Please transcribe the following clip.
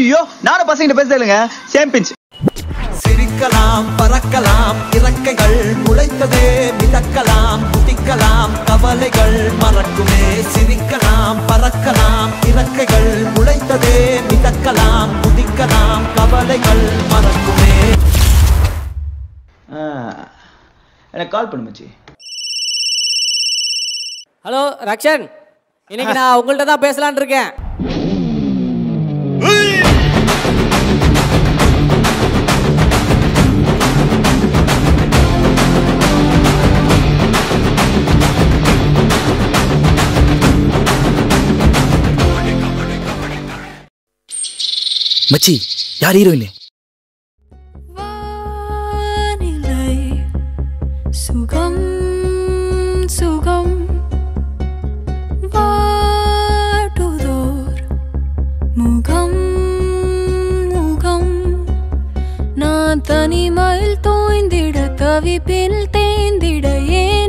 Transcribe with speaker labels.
Speaker 1: ஐயோ நானும் பசங்கிட்ட பேச இல்லைங்க. Same pinch.
Speaker 2: சிரிக்கலாம் பறக்கலாம் இறக்கைகள் முளைத்ததே மிதக்கலாம் குதிக்கலாம் கவலைகள் மறக்குமே. சிரிக்கலாம் பறக்கலாம் இறக்கைகள் முளைத்ததே மிதக்கலாம் குதிக்கலாம் கவலைகள் மறக்குமே.
Speaker 1: எனக்கு கால் பண்ணு மச்சி.
Speaker 3: ஹலோ ரக்ஷன், இன்னைக்கு நான் உங்கள்கிட்ட தான் பேசலான் இருக்கேன்.
Speaker 4: மச்சி, யார் ஹீரோயின்?
Speaker 5: சுகம் சுகம் வாட்டுதோர் முகம் முகம் நான் தனிமையில் தோய்ந்திட தவிப்பில் தேய்ந்திட ஏன்